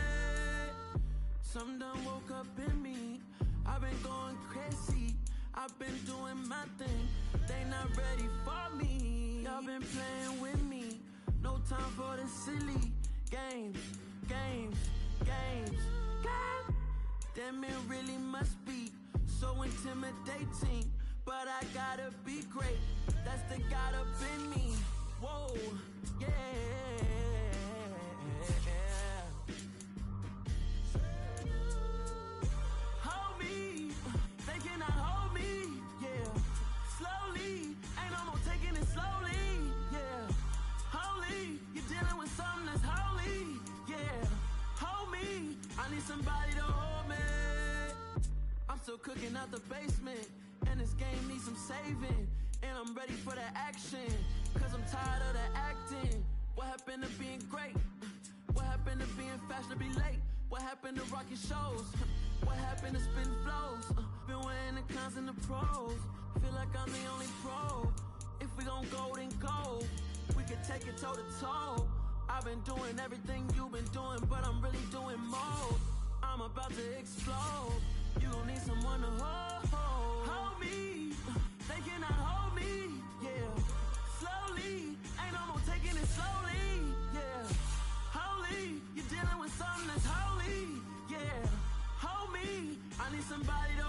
Some done woke up in me. I've been going crazy. I've been doing my thing. They not ready for me. Y'all been playing with me. No time for the silly games. Damn, it really must be so intimidating. But I gotta be great. That's the God up in me. Whoa, yeah. Hold me, they cannot hold me, yeah. Slowly, ain't no more taking it slowly, yeah. Holy, you're dealing with something that's holy, yeah. Hold me, I need somebody to hold me. I'm still cooking out the basement, and this game needs some saving. And I'm ready for the action, cause I'm tired of the acting. What happened to being great? What happened to being fashionably late? What happened to rocking shows? What happened to spitting flows? Been wearing the cons and the pros. Feel like I'm the only pro. If we gon' go, then go. We could take it toe to toe. I've been doing everything you've been doing, but I'm really doing more. I'm about to explode. You gon' need someone to hold. Hold me. They cannot hold me. Yeah. Slowly. Ain't no more taking it slowly. Yeah. Holy. You're dealing with something that's holy. Yeah. Hold me. I need somebody to